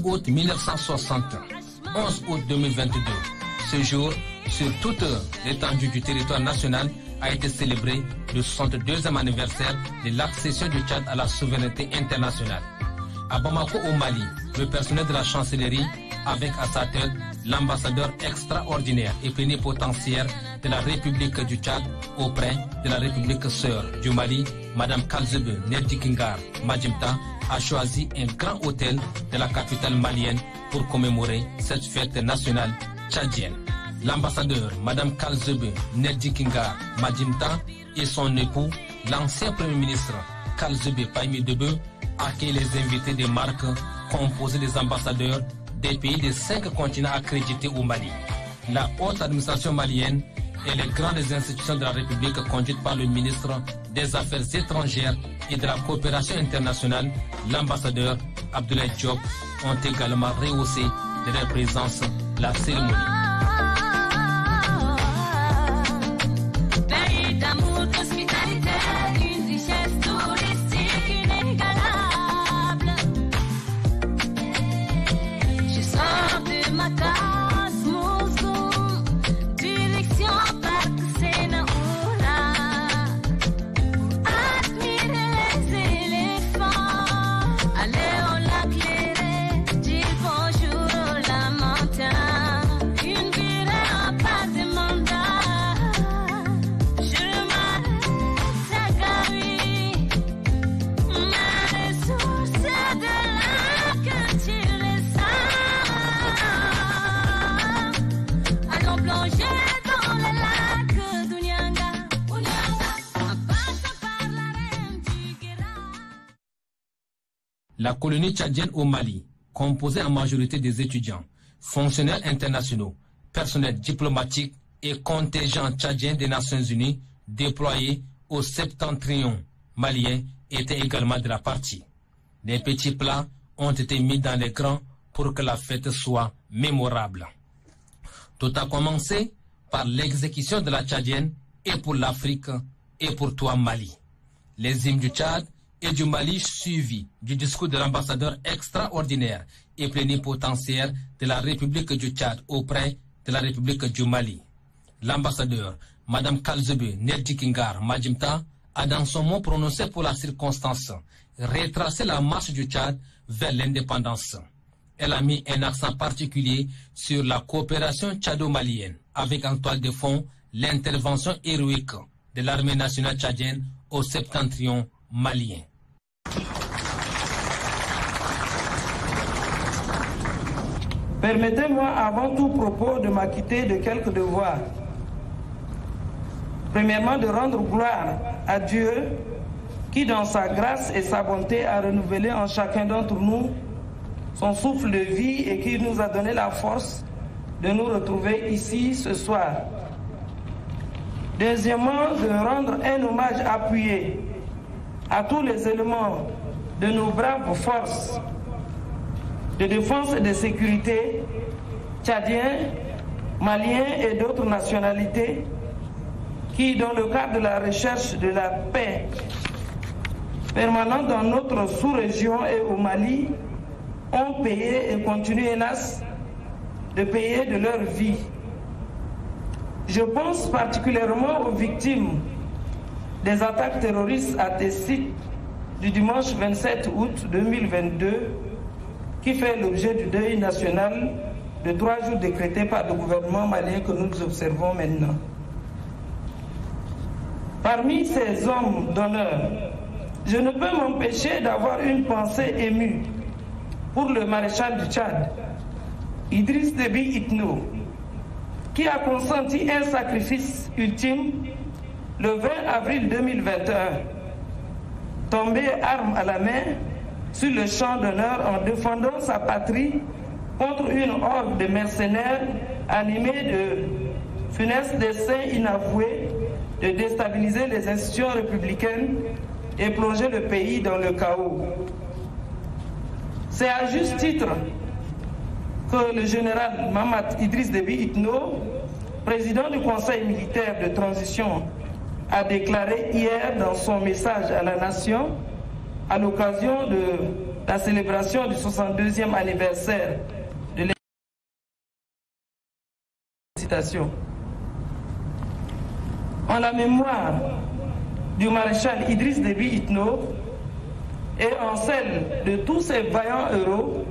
août 1960, 11 août 2022. Ce jour, sur toute l'étendue du territoire national, a été célébré le 62e anniversaire de l'accession du Tchad à la souveraineté internationale. À Bamako, au Mali, le personnel de la chancellerie, avec à sa tête l'ambassadeur extraordinaire et plénipotentiaire de la République du Tchad auprès de la République sœur du Mali, Mme Kalzebe Nerdikingar Majimta, a choisi un grand hôtel de la capitale malienne pour commémorer cette fête nationale tchadienne. L'ambassadeur, Mme Kalzebe Nerdikingar Majimta, et son époux, l'ancien Premier ministre Kalzebe Paimi Debe, accueillent les invités des marques composées des ambassadeurs des pays des 5 continents accrédités au Mali. La haute administration malienne et les grandes institutions de la République conduites par le ministre des Affaires étrangères et de la coopération internationale, l'ambassadeur Abdoulaye Diop, ont également rehaussé de leur présence la cérémonie. La colonie tchadienne au Mali, composée en majorité des étudiants, fonctionnaires internationaux, personnel diplomatique et contingents tchadiens des Nations Unies déployés au septentrion malien, étaient également de la partie. Des petits plats ont été mis dans les grands pour que la fête soit mémorable. Tout a commencé par l'exécution de la tchadienne et pour l'Afrique et pour toi Mali. Les hymnes du Tchad et du Mali suivi du discours de l'ambassadeur extraordinaire et plénipotentiaire de la République du Tchad auprès de la République du Mali. L'ambassadeur, Mme Kalzebe Nerdikingar Majimta, a dans son mot prononcé pour la circonstance retracé la marche du Tchad vers l'indépendance. Elle a mis un accent particulier sur la coopération tchado-malienne, avec en toile de fond l'intervention héroïque de l'armée nationale tchadienne au septentrion malien. Permettez-moi avant tout propos de m'acquitter de quelques devoirs. Premièrement, de rendre gloire à Dieu qui, dans sa grâce et sa bonté, a renouvelé en chacun d'entre nous son souffle de vie et qui nous a donné la force de nous retrouver ici ce soir. Deuxièmement, de rendre un hommage appuyé à tous les éléments de nos braves forces de défense et de sécurité tchadiens, maliens et d'autres nationalités qui, dans le cadre de la recherche de la paix permanente dans notre sous-région et au Mali, ont payé et continuent hélas de payer de leur vie. Je pense particulièrement aux victimes des attaques terroristes à des sites du dimanche 27 août 2022 qui fait l'objet du deuil national de 3 jours décrété par le gouvernement malien que nous observons maintenant. Parmi ces hommes d'honneur, je ne peux m'empêcher d'avoir une pensée émue pour le maréchal du Tchad, Idriss Déby Itno, qui a consenti un sacrifice ultime le 20 avril 2021, tombé arme à la main sur le champ d'honneur en défendant sa patrie contre une horde de mercenaires animés de funestes desseins inavoués de déstabiliser les institutions républicaines et plonger le pays dans le chaos. C'est à juste titre que le général Mamad Idriss Déby Itno, président du Conseil militaire de transition, a déclaré hier dans son message à la nation, à l'occasion de la célébration du 62e anniversaire de l'état. En la mémoire du maréchal Idriss Déby Itno et en celle de tous ces vaillants héros,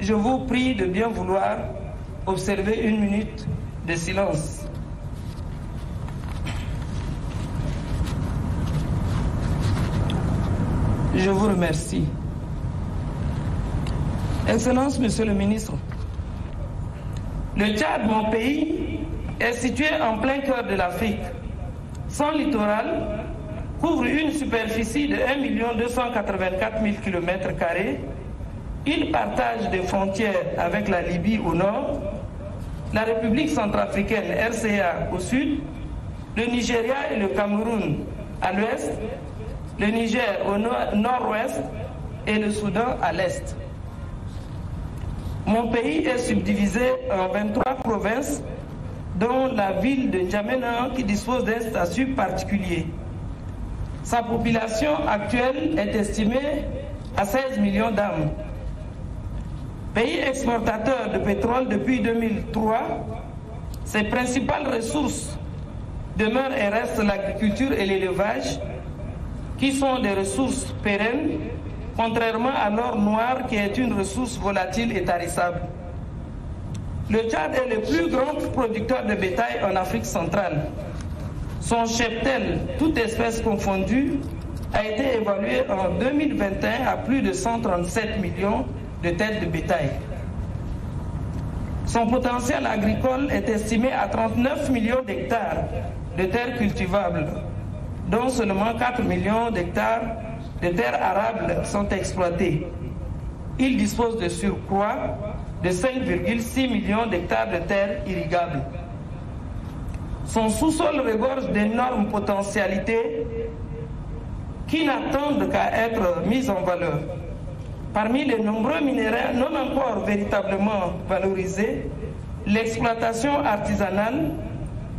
je vous prie de bien vouloir observer 1 minute de silence. Je vous remercie. Excellence, Monsieur le ministre, le Tchad, mon pays, est situé en plein cœur de l'Afrique. Son littoral couvre une superficie de 1 284 000 km². Il partage des frontières avec la Libye au nord, la République centrafricaine RCA au sud, le Nigeria et le Cameroun à l'ouest, le Niger au nord-ouest et le Soudan à l'est. Mon pays est subdivisé en 23 provinces, dont la ville de N'Djamena qui dispose d'un statut particulier. Sa population actuelle est estimée à 16 millions d'âmes. Pays exportateur de pétrole depuis 2003, ses principales ressources demeurent et restent l'agriculture et l'élevage, qui sont des ressources pérennes, contrairement à l'or noir qui est une ressource volatile et tarissable. Le Tchad est le plus grand producteur de bétail en Afrique centrale. Son cheptel, toute espèce confondue, a été évalué en 2021 à plus de 137 millions de têtes de bétail. Son potentiel agricole est estimé à 39 millions d'hectares de terres cultivables, dont seulement 4 millions d'hectares de terres arables sont exploités. Il dispose de surcroît de 5,6 millions d'hectares de terres irrigables. Son sous-sol regorge d'énormes potentialités qui n'attendent qu'à être mises en valeur. Parmi les nombreux minéraux non encore véritablement valorisés, l'exploitation artisanale,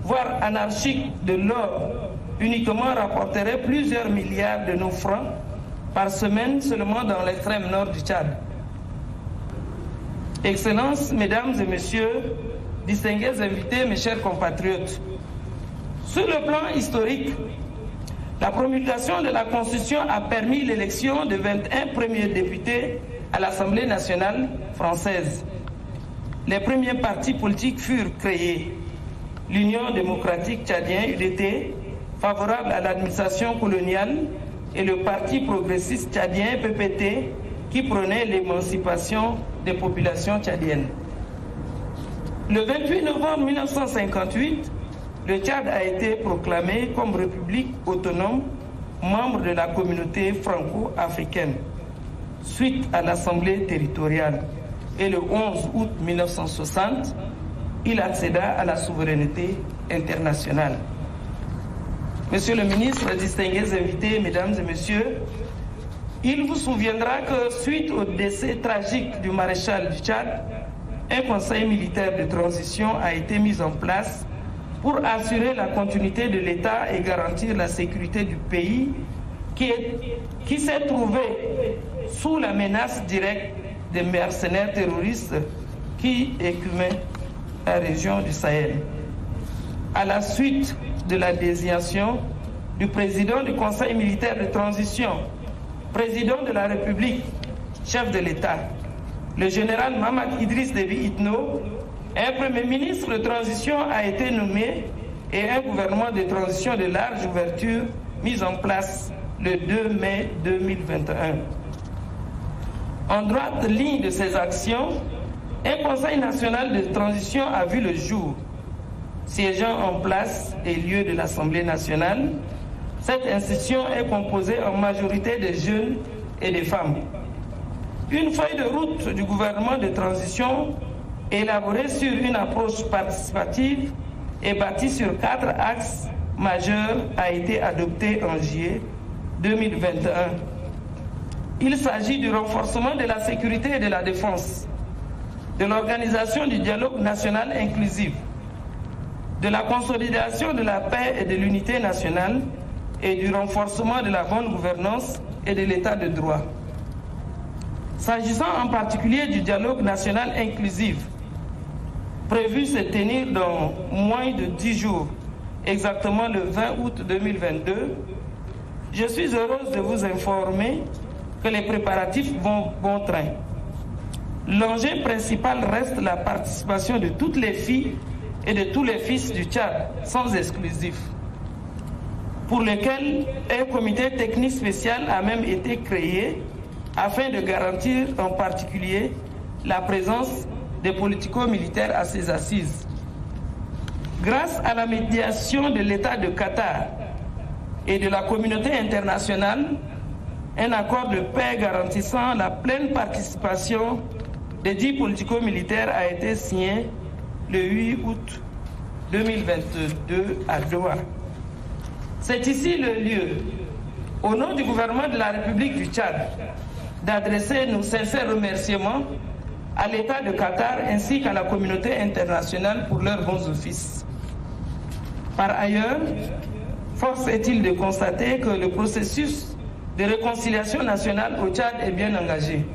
voire anarchique de l'or uniquement rapporterait plusieurs milliards de nos francs par semaine seulement dans l'extrême nord du Tchad. Excellences, Mesdames et Messieurs, distingués invités, mes chers compatriotes, sur le plan historique, la promulgation de la Constitution a permis l'élection de 21 premiers députés à l'Assemblée nationale française. Les premiers partis politiques furent créés. L'Union démocratique tchadienne, UDT, favorable à l'administration coloniale, et le Parti progressiste tchadien, PPT, qui prônait l'émancipation des populations tchadiennes. Le 28 novembre 1958, le Tchad a été proclamé comme république autonome, membre de la communauté franco-africaine, suite à l'Assemblée territoriale. Et le 11 août 1960, il accéda à la souveraineté internationale. Monsieur le ministre, distingués invités, Mesdames et Messieurs, il vous souviendra que suite au décès tragique du maréchal du Tchad, un conseil militaire de transition a été mis en place pour assurer la continuité de l'État et garantir la sécurité du pays qui s'est trouvé sous la menace directe des mercenaires terroristes qui écumaient la région du Sahel. À la suite de la désignation du président du Conseil militaire de transition, président de la République, chef de l'État, le général Mahamat Idriss Déby Itno, un premier ministre de transition a été nommé et un gouvernement de transition de large ouverture mis en place le 2 mai 2021. En droite ligne de ces actions, un Conseil national de transition a vu le jour. Siégeant en place et lieu de l'Assemblée nationale, cette institution est composée en majorité de jeunes et de femmes. Une feuille de route du gouvernement de transition élaborée sur une approche participative et bâtie sur 4 axes majeurs a été adoptée en juillet 2021. Il s'agit du renforcement de la sécurité et de la défense, de l'organisation du dialogue national inclusif, de la consolidation de la paix et de l'unité nationale et du renforcement de la bonne gouvernance et de l'état de droit. S'agissant en particulier du dialogue national inclusif, prévu se tenir dans moins de 10 jours, exactement le 20 août 2022, je suis heureuse de vous informer que les préparatifs vont bon train. L'enjeu principal reste la participation de toutes les filles et de tous les fils du Tchad, sans exclusif, pour lequel un comité technique spécial a même été créé afin de garantir en particulier la présence des politico-militaires à ces assises. Grâce à la médiation de l'État de Qatar et de la communauté internationale, un accord de paix garantissant la pleine participation des 10 politico-militaires a été signé le 8 août 2022 à Doha. C'est ici le lieu, au nom du gouvernement de la République du Tchad, d'adresser nos sincères remerciements à l'État de Qatar ainsi qu'à la communauté internationale pour leurs bons offices. Par ailleurs, force est-il de constater que le processus de réconciliation nationale au Tchad est bien engagé.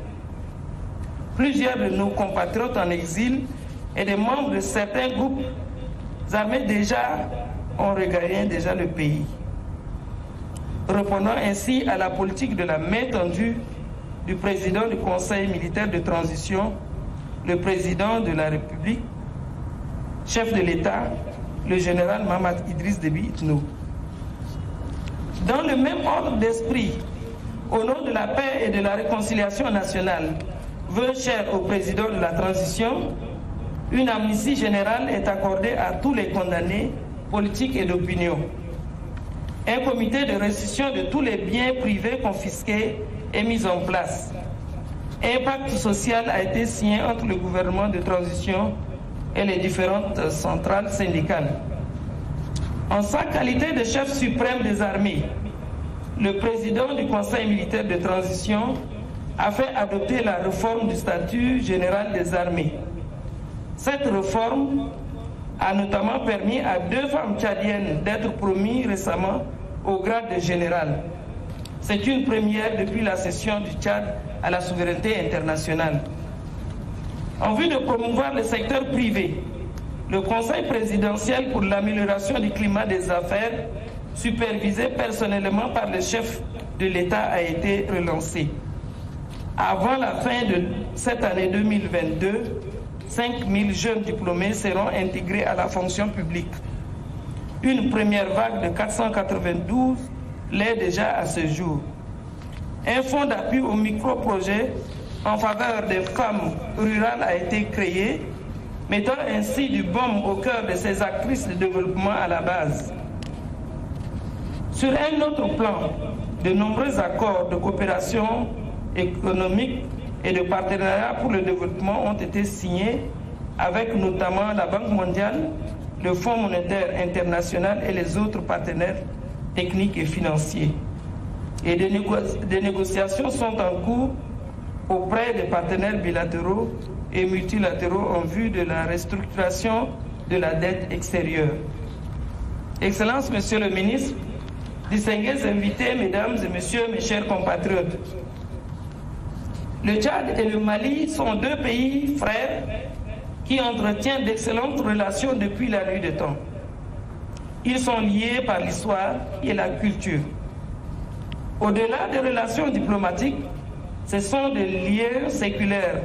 Plusieurs de nos compatriotes en exil et des membres de certains groupes armés ont regagné le pays, répondant ainsi à la politique de la main tendue du président du Conseil militaire de transition, le président de la République, chef de l'État, le général Mahamat Idriss Déby Itno. Dans le même ordre d'esprit, au nom de la paix et de la réconciliation nationale, vœu cher au président de la transition, une amnistie générale est accordée à tous les condamnés politiques et d'opinion. Un comité de restitution de tous les biens privés confisqués est mis en place. Un pacte social a été signé entre le gouvernement de transition et les différentes centrales syndicales. En sa qualité de chef suprême des armées, le président du Conseil militaire de transition a fait adopter la réforme du statut général des armées. Cette réforme a notamment permis à 2 femmes tchadiennes d'être promues récemment au grade de général. C'est une première depuis la cession du Tchad à la souveraineté internationale. En vue de promouvoir le secteur privé, le Conseil présidentiel pour l'amélioration du climat des affaires, supervisé personnellement par le chef de l'État, a été relancé. Avant la fin de cette année 2022, 5 000 jeunes diplômés seront intégrés à la fonction publique. Une première vague de 492 l'est déjà à ce jour. Un fonds d'appui au micro-projet en faveur des femmes rurales a été créé, mettant ainsi du baume au cœur de ces actrices de développement à la base. Sur un autre plan, de nombreux accords de coopération économique et de partenariat pour le développement ont été signés avec notamment la Banque mondiale, le Fonds monétaire international et les autres partenaires techniques et financiers. Et des négociations sont en cours auprès des partenaires bilatéraux et multilatéraux en vue de la restructuration de la dette extérieure. Excellences, Monsieur le Ministre, distingués invités, Mesdames et Messieurs, mes chers compatriotes, le Tchad et le Mali sont 2 pays frères qui entretiennent d'excellentes relations depuis la nuit des temps. Ils sont liés par l'histoire et la culture. Au-delà des relations diplomatiques, ce sont des liens séculaires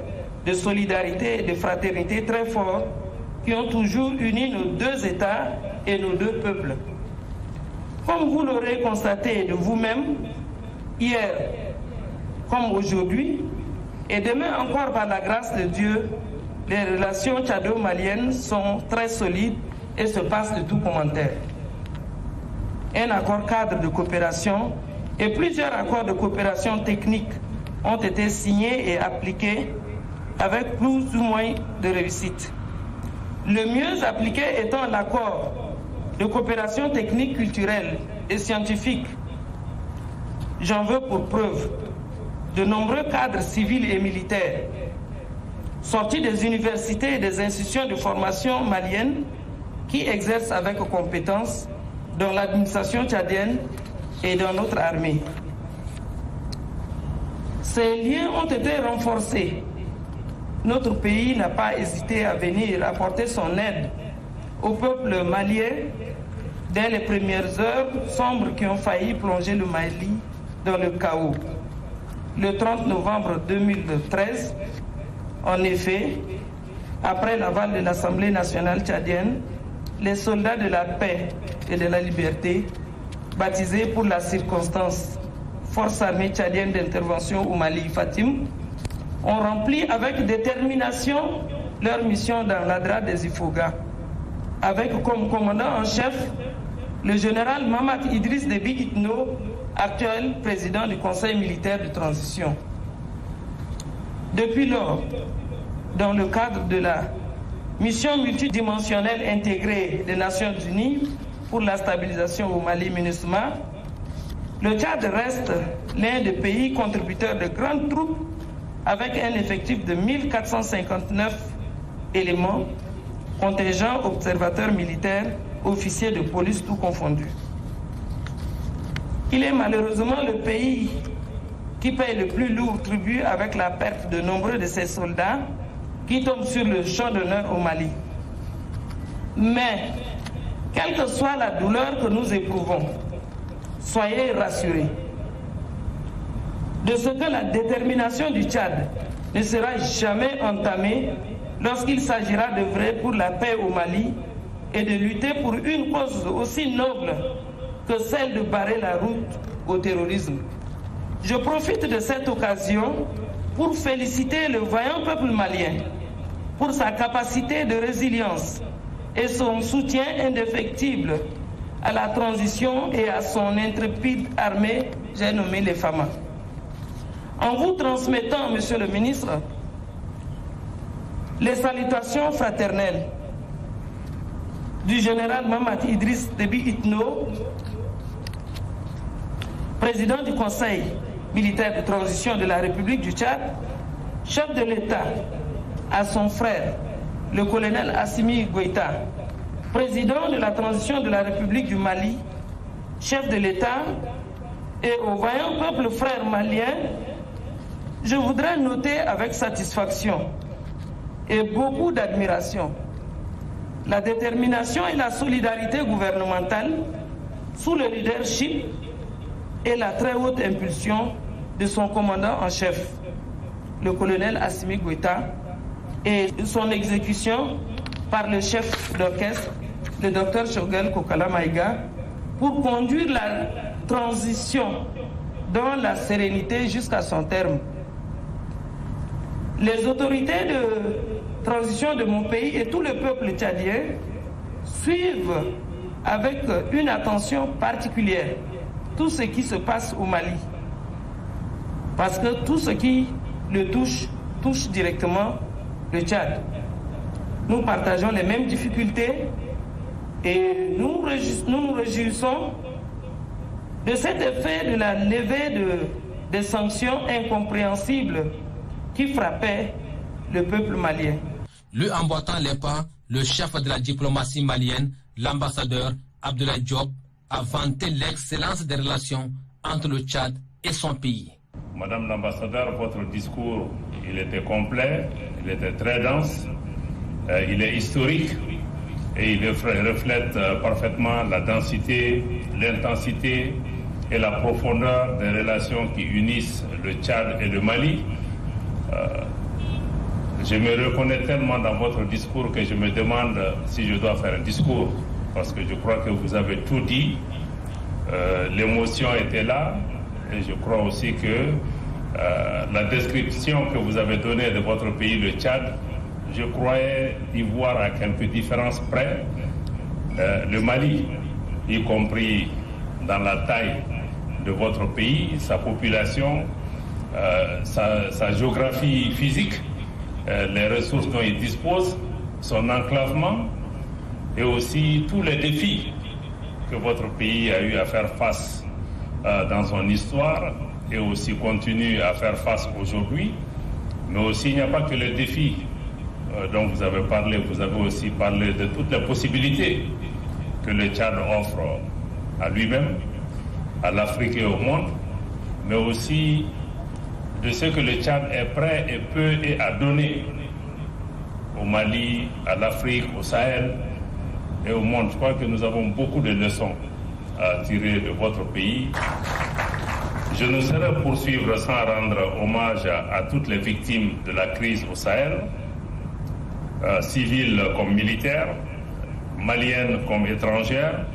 de solidarité et de fraternité très forts qui ont toujours uni nos 2 États et nos 2 peuples. Comme vous l'aurez constaté de vous-même, hier comme aujourd'hui, et demain encore par la grâce de Dieu, les relations tchado-maliennes sont très solides et se passent de tout commentaire. Un accord cadre de coopération et plusieurs accords de coopération technique ont été signés et appliqués avec plus ou moins de réussite. Le mieux appliqué étant l'accord de coopération technique, culturelle et scientifique. J'en veux pour preuve de nombreux cadres civils et militaires sortis des universités et des institutions de formation maliennes qui exercent avec compétence dans l'administration tchadienne et dans notre armée. Ces liens ont été renforcés. Notre pays n'a pas hésité à venir apporter son aide au peuple malien dès les premières heures sombres qui ont failli plonger le Mali dans le chaos. Le 30 novembre 2013, en effet, après l'aval de l'Assemblée nationale tchadienne, les soldats de la paix et de la liberté, baptisés pour la circonstance Force armée tchadienne d'intervention au Mali, FATIM, ont rempli avec détermination leur mission dans l'Adra des Ifoga, avec comme commandant en chef le général Mamad Idriss Déby Itno, actuel président du Conseil militaire de transition. Depuis lors, dans le cadre de la mission multidimensionnelle intégrée des Nations Unies pour la stabilisation au Mali, MINUSMA, le Tchad reste l'un des pays contributeurs de grandes troupes avec un effectif de 1459 éléments, contingents, observateurs militaires, officiers de police, tout confondus. Il est malheureusement le pays qui paye le plus lourd tribut avec la perte de nombreux de ses soldats qui tombent sur le champ d'honneur au Mali. Mais, quelle que soit la douleur que nous éprouvons, soyez rassurés de ce que la détermination du Tchad ne sera jamais entamée lorsqu'il s'agira d'œuvrer pour la paix au Mali et de lutter pour une cause aussi noble que celle de barrer la route au terrorisme. Je profite de cette occasion pour féliciter le vaillant peuple malien pour sa capacité de résilience et son soutien indéfectible à la transition et à son intrépide armée, j'ai nommé les FAMA. En vous transmettant, Monsieur le ministre, les salutations fraternelles du général Mamad Idriss Déby Itno, président du Conseil militaire de transition de la République du Tchad, chef de l'État, à son frère, le colonel Assimi Goïta, président de la transition de la République du Mali, chef de l'État, et au vaillant peuple frère malien, je voudrais noter avec satisfaction et beaucoup d'admiration la détermination et la solidarité gouvernementale sous le leadership et la très haute impulsion de son commandant en chef, le colonel Assimi Goïta, et son exécution par le chef d'orchestre, le docteur Choguel Kokala Maïga, pour conduire la transition dans la sérénité jusqu'à son terme. Les autorités de transition de mon pays et tout le peuple tchadien suivent avec une attention particulière tout ce qui se passe au Mali. Parce que tout ce qui le touche directement le Tchad. Nous partageons les mêmes difficultés et nous nous réjouissons de cet effet de la levée des sanctions incompréhensibles qui frappaient le peuple malien. Lui emboîtant les pas, le chef de la diplomatie malienne, l'ambassadeur Abdoulaye Diop, a vanté l'excellence des relations entre le Tchad et son pays. Madame l'ambassadeur, votre discours, il était complet, il était très dense, il est historique et il reflète parfaitement la densité, l'intensité et la profondeur des relations qui unissent le Tchad et le Mali. Je me reconnais tellement dans votre discours que je me demande si je dois faire un discours, parce que je crois que vous avez tout dit. L'émotion était là, et je crois aussi que la description que vous avez donnée de votre pays, le Tchad, je croyais y voir à quelques différences près le Mali, y compris dans la taille de votre pays, sa population, sa géographie physique, les ressources dont il dispose, son enclavement et aussi tous les défis que votre pays a eu à faire face dans son histoire et aussi continue à faire face aujourd'hui. Mais aussi, il n'y a pas que les défis dont vous avez parlé, vous avez aussi parlé de toutes les possibilités que le Tchad offre à lui-même, à l'Afrique et au monde, mais aussi de ce que le Tchad est prêt et peut et a donné au Mali, à l'Afrique, au Sahel et au monde. Je crois que nous avons beaucoup de leçons à tirer de votre pays. Je ne saurais poursuivre sans rendre hommage à toutes les victimes de la crise au Sahel, civiles comme militaires, maliennes comme étrangères,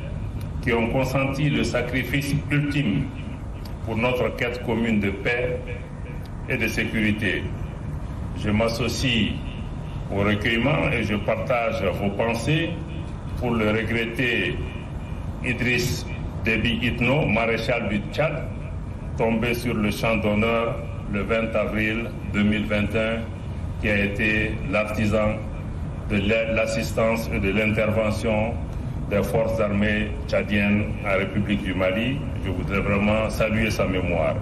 qui ont consenti le sacrifice ultime pour notre quête commune de paix et de sécurité. Je m'associe au recueillement et je partage vos pensées pour le regretté Idriss Déby Itno, maréchal du Tchad, tombé sur le champ d'honneur le 20 avril 2021, qui a été l'artisan de l'assistance et de l'intervention des forces armées tchadiennes en République du Mali. Je voudrais vraiment saluer sa mémoire.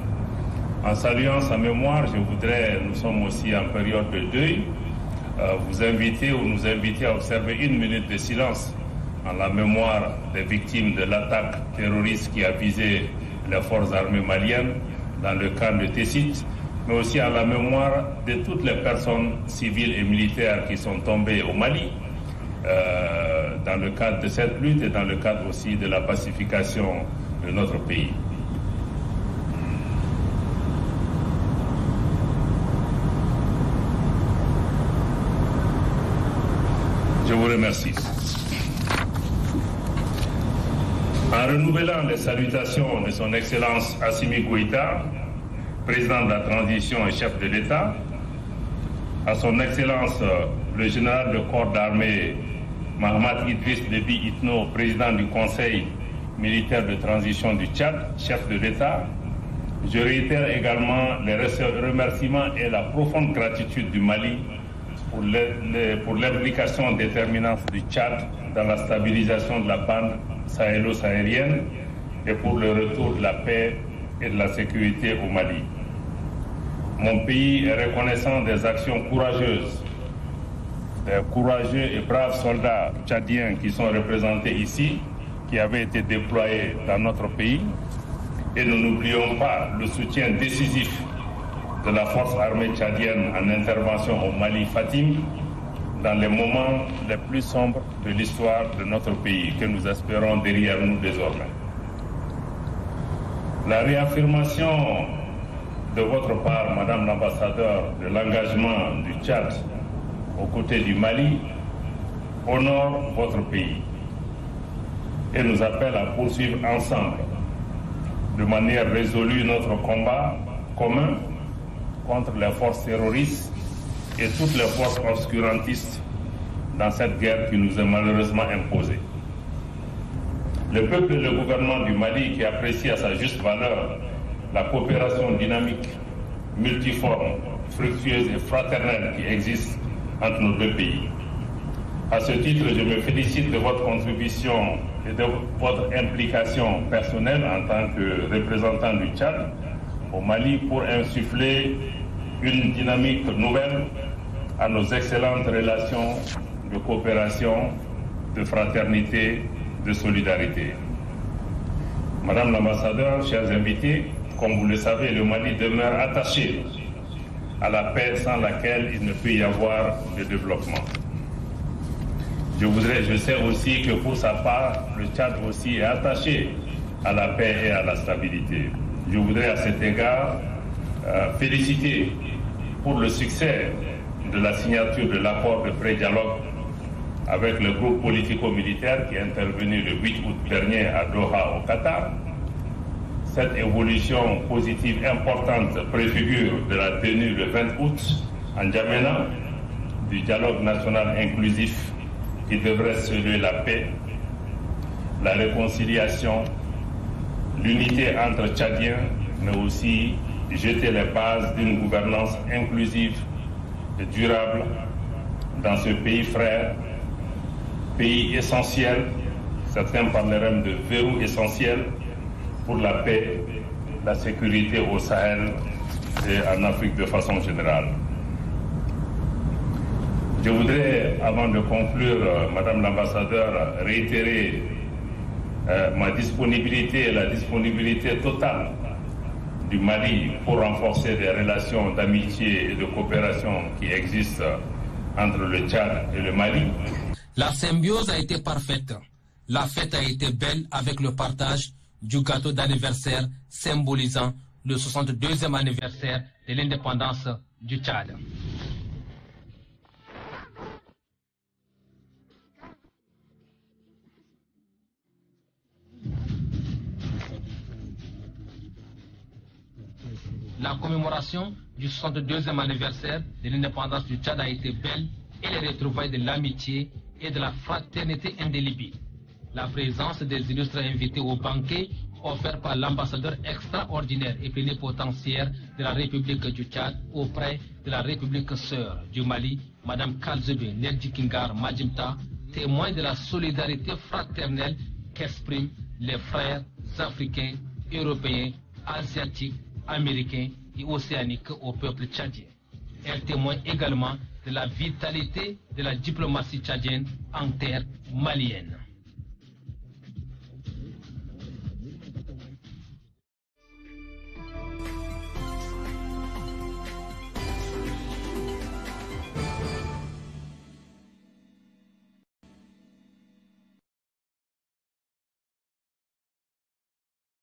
En saluant sa mémoire, nous sommes aussi en période de deuil, vous inviter ou nous inviter à observer 1 minute de silence en la mémoire des victimes de l'attaque terroriste qui a visé les forces armées maliennes dans le camp de Tessit, mais aussi à la mémoire de toutes les personnes civiles et militaires qui sont tombées au Mali dans le cadre de cette lutte et dans le cadre aussi de la pacification de notre pays. Je vous remercie. En renouvelant les salutations de son Excellence Assimi Goïta, président de la transition et chef de l'État, à son Excellence le général de corps d'armée Mahamat Idriss Déby Itno, président du Conseil militaire de transition du Tchad, chef de l'État, je réitère également les remerciements et la profonde gratitude du Mali pour l'implication déterminante du Tchad dans la stabilisation de la bande sahélo-saharienne et pour le retour de la paix et de la sécurité au Mali. Mon pays est reconnaissant des actions courageuses, des courageux et braves soldats tchadiens qui sont représentés ici, qui avaient été déployés dans notre pays. Et nous n'oublions pas le soutien décisif de la force armée tchadienne en intervention au Mali Fatim dans les moments les plus sombres de l'histoire de notre pays, que nous espérons derrière nous désormais. La réaffirmation de votre part, Madame l'ambassadeur, de l'engagement du Tchad aux côtés du Mali honore votre pays et nous appelle à poursuivre ensemble de manière résolue notre combat commun contre les forces terroristes et toutes les forces obscurantistes dans cette guerre qui nous est malheureusement imposée. Le peuple et le gouvernement du Mali, qui apprécie à sa juste valeur la coopération dynamique, multiforme, fructueuse et fraternelle qui existe entre nos deux pays. À ce titre, je me félicite de votre contribution et de votre implication personnelle en tant que représentant du Tchad au Mali pour insuffler une dynamique nouvelle à nos excellentes relations de coopération, de fraternité, de solidarité. Madame l'ambassadeur, chers invités, comme vous le savez, le Mali demeure attaché à la paix sans laquelle il ne peut y avoir de développement. Je sais aussi que pour sa part, le Tchad aussi est attaché à la paix et à la stabilité. Je voudrais à cet égard féliciter pour le succès de la signature de l'accord de pré-dialogue avec le groupe politico-militaire qui est intervenu le 8 août dernier à Doha au Qatar. Cette évolution positive importante préfigure de la tenue le 20 août en N'Djamena du dialogue national inclusif qui devrait sceller la paix, la réconciliation, l'unité entre Tchadiens, mais aussi jeter les bases d'une gouvernance inclusive et durable dans ce pays frère, pays essentiel, certains parleraient de verrou essentiel pour la paix, la sécurité au Sahel et en Afrique de façon générale. Je voudrais, avant de conclure, Madame l'ambassadeur, réitérer ma disponibilité et la disponibilité totale du Mali pour renforcer les relations d'amitié et de coopération qui existent entre le Tchad et le Mali. La symbiose a été parfaite. La fête a été belle avec le partage du gâteau d'anniversaire symbolisant le 62e anniversaire de l'indépendance du Tchad. La commémoration du 62e anniversaire de l'indépendance du Tchad a été belle et les retrouvailles de l'amitié et de la fraternité indélébile. La présence des illustres invités au banquet offert par l'ambassadeur extraordinaire et plénipotentiaire de la République du Tchad auprès de la République sœur du Mali, Mme Kalzebe Neldikingar Majimta, témoigne de la solidarité fraternelle qu'expriment les frères africains, européens, asiatiques, américains et océaniques au peuple tchadien. Elle témoigne également de la vitalité de la diplomatie tchadienne en terre malienne.